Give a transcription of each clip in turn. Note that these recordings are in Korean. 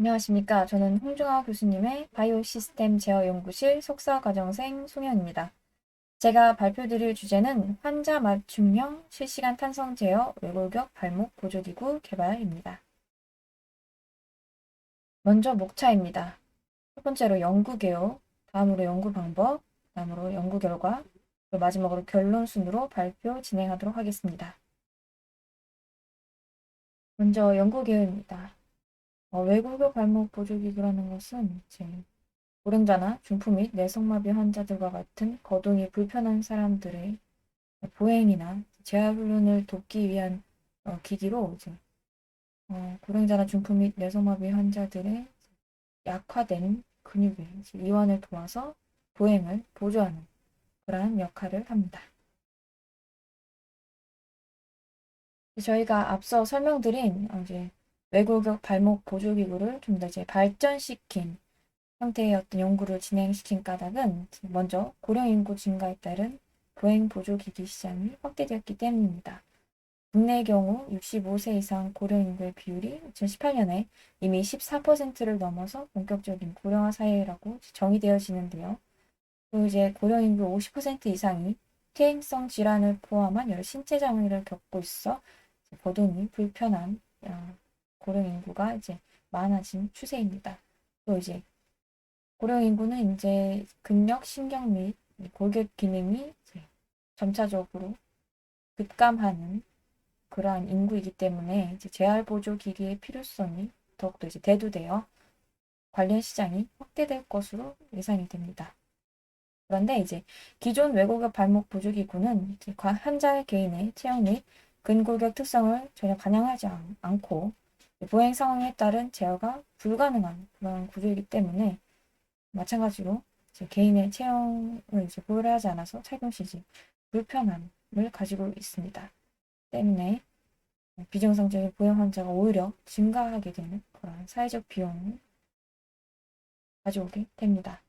안녕하십니까. 저는 홍중아 교수님의 바이오시스템 제어 연구실 석사과정생 송현입니다. 제가 발표드릴 주제는 환자 맞춤형 실시간 탄성 제어 외골격 발목 보조기구 개발입니다. 먼저 목차입니다. 첫 번째로 연구 개요, 다음으로 연구 방법, 다음으로 연구 결과, 그리고 마지막으로 결론 순으로 발표 진행하도록 하겠습니다. 먼저 연구 개요입니다. 외골격 발목 보조기구라는 것은 고령자나 중풍 및 뇌성마비 환자들과 같은 거동이 불편한 사람들의 보행이나 재활훈련을 돕기 위한 기기로 고령자나 중풍 및 뇌성마비 환자들의 약화된 근육의 이완을 도와서 보행을 보조하는 그러한 역할을 합니다. 저희가 앞서 설명드린 외골격 발목 보조기구를 좀 더 발전시킨 형태의 어떤 연구를 진행시킨 까닭은 먼저 고령 인구 증가에 따른 보행 보조 기기 시장이 확대되었기 때문입니다. 국내의 경우 65세 이상 고령 인구의 비율이 2018년에 이미 14%를 넘어서 본격적인 고령화 사회라고 정의되어지는데요. 또 고령 인구 50% 이상이 퇴행성 질환을 포함한 여러 신체 장애를 겪고 있어 거동이 불편한 고령 인구가 많아진 추세입니다. 또 고령 인구는 근력, 신경 및 골격 기능이 점차적으로 급감하는 그러한 인구이기 때문에 재활 보조 기기의 필요성이 더욱더 대두되어 관련 시장이 확대될 것으로 예상이 됩니다. 그런데 기존 외골격 발목 보조 기구는 환자 개인의 체형 및 근골격 특성을 전혀 반영하지 않고 보행 상황에 따른 제어가 불가능한 그런 구조이기 때문에 마찬가지로 개인의 체형을 고려하지 않아서 착용 시 불편함을 가지고 있습니다. 때문에 비정상적인 보행 환자가 오히려 증가하게 되는 그런 사회적 비용을 가져오게 됩니다.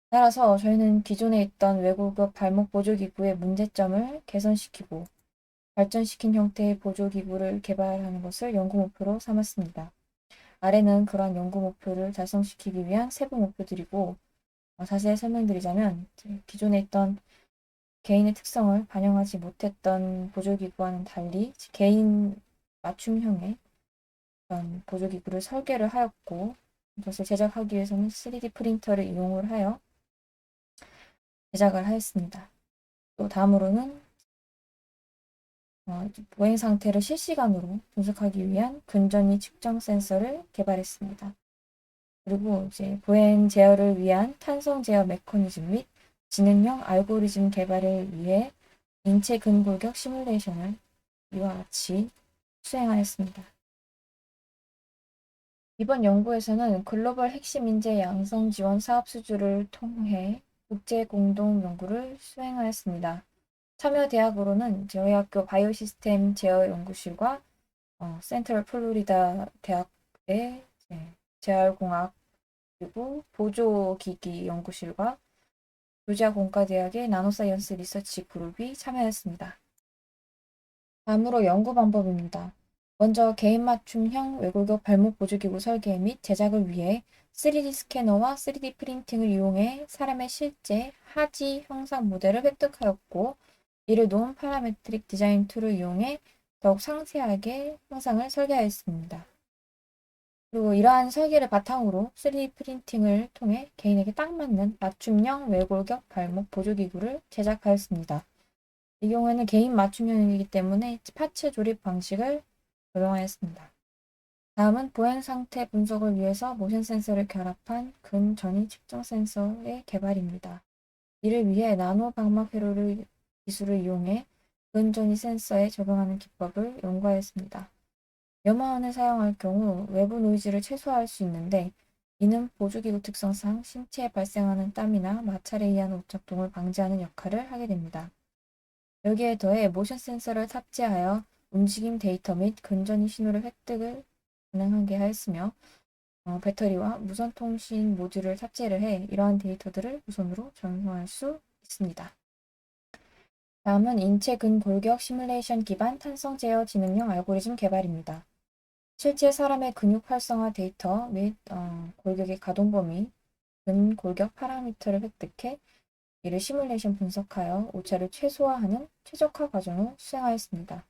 따라서 저희는 기존에 있던 외골격 발목 보조기구의 문제점을 개선시키고 발전시킨 형태의 보조기구를 개발하는 것을 연구 목표로 삼았습니다. 아래는 그러한 연구 목표를 달성시키기 위한 세부 목표들이고 자세히 설명드리자면 기존에 있던 개인의 특성을 반영하지 못했던 보조기구와는 달리 개인 맞춤형의 보조기구를 설계를 하였고 이것을 제작하기 위해서는 3D 프린터를 이용을 하여 제작을 하였습니다. 또 다음으로는 보행 상태를 실시간으로 분석하기 위한 근전위 측정 센서를 개발했습니다. 그리고 보행 제어를 위한 탄성 제어 메커니즘 및 지능형 알고리즘 개발을 위해 인체 근골격 시뮬레이션을 이와 같이 수행하였습니다. 이번 연구에서는 글로벌 핵심 인재 양성 지원 사업 수주를 통해 국제 공동 연구를 수행하였습니다. 참여 대학으로는 저희 학교 바이오시스템 제어 연구실과 센트럴 플로리다 대학의 재활공학 그리고 보조기기 연구실과 조지아 공과대학의 나노사이언스 리서치 그룹이 참여했습니다. 다음으로 연구 방법입니다. 먼저 개인 맞춤형 외골격 발목 보조기구 설계 및 제작을 위해 3D 스캐너와 3D 프린팅을 이용해 사람의 실제 하지 형상 모델을 획득하였고 이를 논 파라메트릭 디자인 툴을 이용해 더욱 상세하게 형상을 설계하였습니다. 그리고 이러한 설계를 바탕으로 3D 프린팅을 통해 개인에게 딱 맞는 맞춤형 외골격 발목 보조기구를 제작하였습니다. 이 경우에는 개인 맞춤형이기 때문에 파츠 조립 방식을 적용하였습니다. 다음은 보행 상태 분석을 위해서 모션 센서를 결합한 근전위 측정 센서의 개발입니다. 이를 위해 나노 방막 회로를 기술을 이용해 근전위 센서에 적용하는 기법을 연구하였습니다. 염화원을 사용할 경우 외부 노이즈를 최소화할 수 있는데 이는 보조기구 특성상 신체에 발생하는 땀이나 마찰에 의한 오작동을 방지하는 역할을 하게 됩니다. 여기에 더해 모션 센서를 탑재하여 움직임 데이터 및 근전위 신호를 획득을 가능하게 하였으며 배터리와 무선 통신 모듈을 탑재를 해 이러한 데이터들을 무선으로 전송할 수 있습니다. 다음은 인체 근골격 시뮬레이션 기반 탄성 제어 지능형 알고리즘 개발입니다. 실제 사람의 근육 활성화 데이터 및 골격의 가동 범위, 근골격 파라미터를 획득해 이를 시뮬레이션 분석하여 오차를 최소화하는 최적화 과정을 수행하였습니다.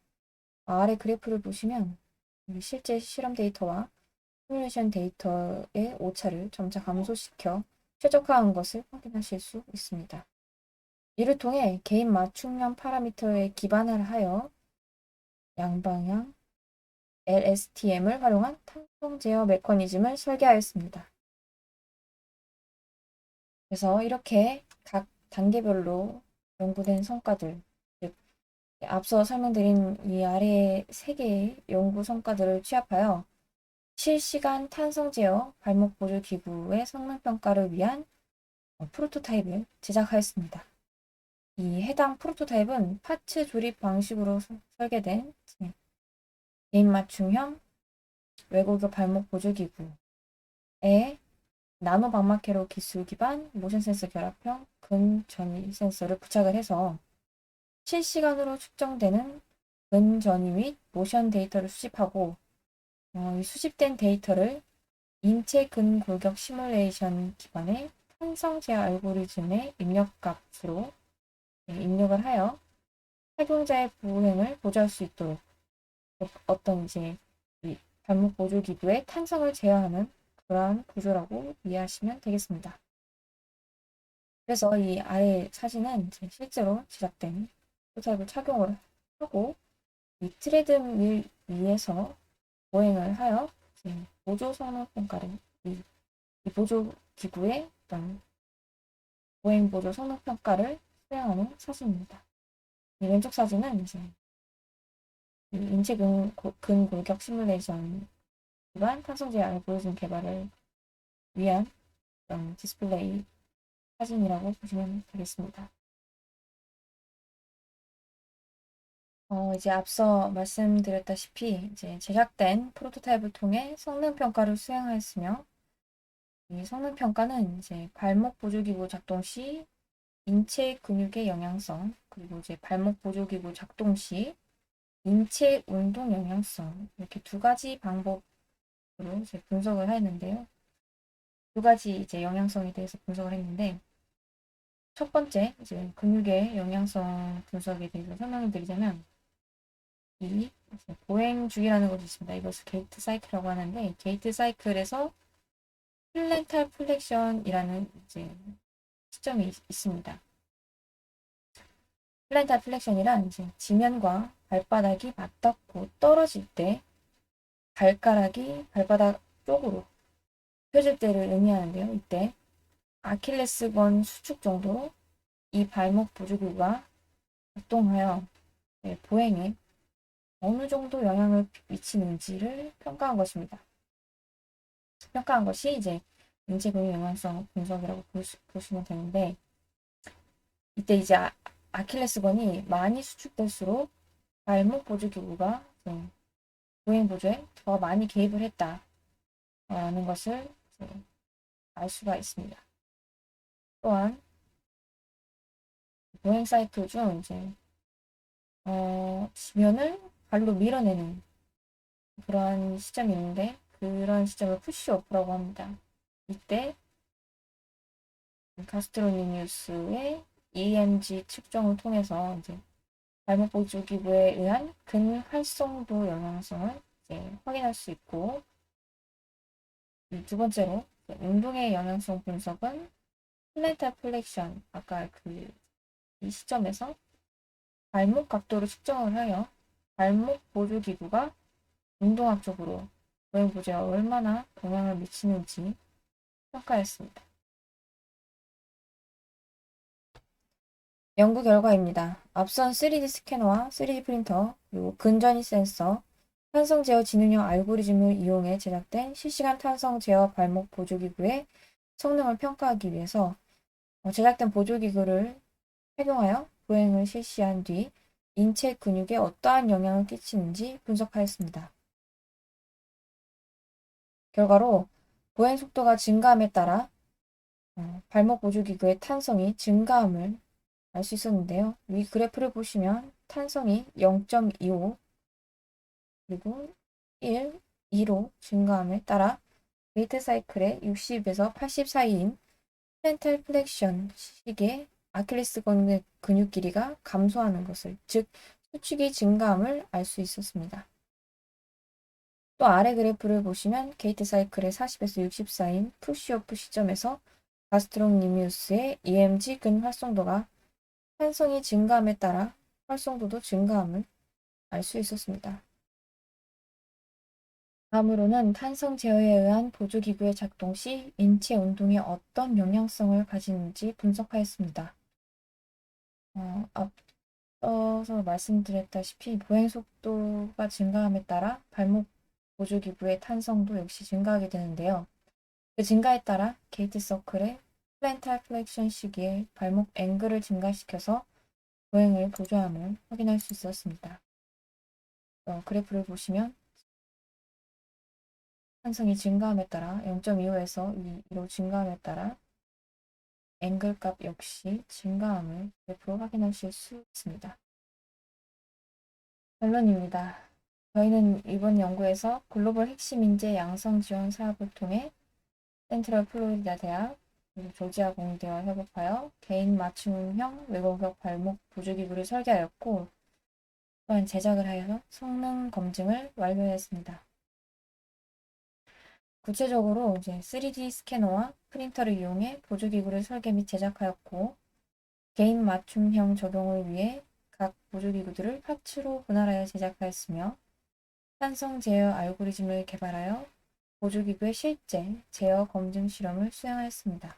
아래 그래프를 보시면 실제 실험 데이터와 시뮬레이션 데이터의 오차를 점차 감소시켜 최적화한 것을 확인하실 수 있습니다. 이를 통해 개인 맞춤형 파라미터에 기반을 하여 양방향 LSTM을 활용한 탄성 제어 메커니즘을 설계하였습니다. 그래서 이렇게 각 단계별로 연구된 성과들, 즉 앞서 설명드린 이 아래 세 개의 연구 성과들을 취합하여 실시간 탄성 제어 발목 보조 기구의 성능 평가를 위한 프로토타입을 제작하였습니다. 이 해당 프로토타입은 파츠 조립 방식으로 설계된 개인 맞춤형 외골격 발목 보조 기구에 나노 방막회로 기술 기반 모션 센서 결합형 근전위 센서를 부착을 해서 실시간으로 측정되는 근전위 및 모션 데이터를 수집하고 이 수집된 데이터를 인체 근골격 시뮬레이션 기반의 탄성 제어 알고리즘의 입력값으로 입력을 하여 착용자의 보행을 보조할 수 있도록 어떤 이제 이 발목 보조 기구의 탄성을 제어하는 그러한 구조라고 이해하시면 되겠습니다. 그래서 이 아래 사진은 이제 실제로 제작된 프로타입을 착용을 하고 이 트레드밀 위에서 보행을 하여 보조 성능 평가를 이 보조 기구의 어떤 보행 보조 성능 평가를 수행하는 사진입니다. 이 왼쪽 사진은 이제 인체 근골격 시뮬레이션 기반 탄성제어 알고리즘 개발을 위한 디스플레이 사진이라고 보시면 되겠습니다. 이제 앞서 말씀드렸다시피 이제 제작된 프로토타입을 통해 성능 평가를 수행하였으며 이 성능 평가는 이제 발목 보조기구 작동 시 인체 근육의 영향성 그리고 이제 발목 보조기구 작동 시 인체 운동 영향성 이렇게 두 가지 방법으로 이제 분석을 했는데요. 두 가지 이제 영향성에 대해서 분석을 했는데 첫 번째 이제 근육의 영향성 분석에 대해서 설명을 드리자면 이 보행 주기라는 것이 있습니다. 이것을 게이트 사이클이라고 하는데 게이트 사이클에서 플랜탈 플렉션이라는 이제 시점이 있습니다. 플랜탈 플렉션이란 이제 지면과 발바닥이 맞닿고 떨어질 때 발가락이 발바닥 쪽으로 펴질 때를 의미하는데요. 이때 아킬레스건 수축 정도로 이 발목 보조기구가 작동하여 보행에 어느 정도 영향을 미치는지를 평가한 것입니다. 평가한 것이 이제 인체 근육 영향성 분석이라고 보시면 되는데 이때 이제 아킬레스건이 많이 수축될수록 발목 보조기구가 보행 보조에 더 많이 개입을 했다라는 것을 알 수가 있습니다. 또한 보행 사이클 중 이제 지면을 발로 밀어내는 그러한 시점이 있는데 그런 시점을 푸시오프라고 합니다. 이때 가스트로니미우스의 EMG 측정을 통해서 이제 발목 보조기구에 의한 근활성도 영향성을 이제 확인할 수 있고 두 번째로 운동의 영향성 분석은 플랜탈 플렉션 아까 이 시점에서 발목 각도를 측정을 하여 발목 보조기구가 운동학적으로 보행 보조에 얼마나 영향을 미치는지 평가했습니다. 연구 결과입니다. 앞선 3D 스캐너와 3D 프린터, 그리고 근전위 센서, 탄성 제어 지능형 알고리즘을 이용해 제작된 실시간 탄성 제어 발목 보조기구의 성능을 평가하기 위해서 제작된 보조기구를 착용하여 보행을 실시한 뒤 인체 근육에 어떠한 영향을 끼치는지 분석하였습니다. 결과로 보행 속도가 증가함에 따라 발목 보조기구의 탄성이 증가함을 알 수 있었는데요. 위 그래프를 보시면 탄성이 0.25 그리고 1, 2로 증가함에 따라 게이트 사이클의 60에서 80 사이인 플랜탈 플렉션 시기에 아킬레스 근육 길이가 감소하는 것을, 즉 수축이 증가함을 알 수 있었습니다. 또 아래 그래프를 보시면 게이트 사이클의 40에서 60 사이인 푸시오프 시점에서 가스트록니미우스의 EMG 근 활성도가 탄성이 증가함에 따라 활성도도 증가함을 알 수 있었습니다. 다음으로는 탄성 제어에 의한 보조기구의 작동 시 인체 운동에 어떤 영향성을 가지는지 분석하였습니다. 앞서서 말씀드렸다시피 보행 속도가 증가함에 따라 발목 보조기구의 탄성도 역시 증가하게 되는데요. 그 증가에 따라 게이트 서클의 플랜탈 플렉션 시기에 발목 앵글을 증가시켜서 보행을 보조함을 확인할 수 있었습니다. 그래프를 보시면 탄성이 증가함에 따라 0.25에서 2로 증가함에 따라 앵글 값 역시 증가함을 그래프로 확인하실 수 있습니다. 결론입니다. 저희는 이번 연구에서 글로벌 핵심 인재 양성 지원 사업을 통해 센트럴 플로리다 대학, 그리고 조지아 공대와 협업하여 개인 맞춤형 외골격 발목 보조기구를 설계하였고, 또한 제작을 하여서 성능 검증을 완료했습니다. 구체적으로 이제 3D 스캐너와 프린터를 이용해 보조기구를 설계 및 제작하였고, 개인 맞춤형 적용을 위해 각 보조기구들을 파츠로 분할하여 제작하였으며, 탄성 제어 알고리즘을 개발하여 보조기구의 실제 제어 검증 실험을 수행하였습니다.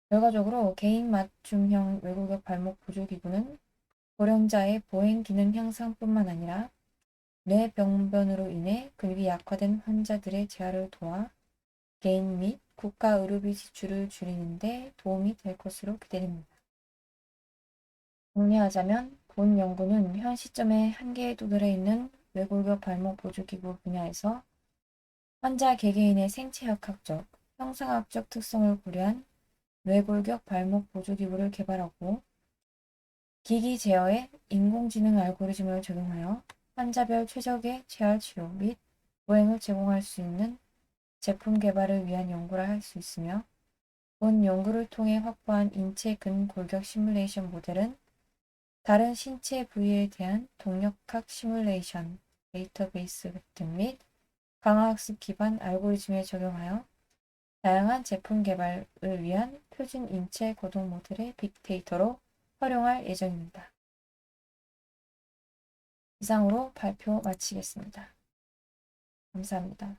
결과적으로 개인 맞춤형 외골격 발목 보조기구는 고령자의 보행 기능 향상뿐만 아니라 뇌병변으로 인해 근육이 약화된 환자들의 재활을 도와 개인 및 국가 의료비 지출을 줄이는 데 도움이 될 것으로 기대됩니다. 정리하자면 본 연구는 현 시점에 한계에 도달해 있는 외골격 발목 보조기구 분야에서 환자 개개인의 생체역학적, 형상학적 특성을 고려한 뇌골격 발목 보조기구를 개발하고 기기 제어에 인공지능 알고리즘을 적용하여 환자별 최적의 재활 치료 및 보행을 제공할 수 있는 제품 개발을 위한 연구를 할 수 있으며, 본 연구를 통해 확보한 인체 근골격 시뮬레이션 모델은 다른 신체 부위에 대한 동력학 시뮬레이션 데이터베이스 등 및 강화학습 기반 알고리즘에 적용하여 다양한 제품 개발을 위한 표준 인체 거동 모델의 빅데이터로 활용할 예정입니다. 이상으로 발표 마치겠습니다. 감사합니다.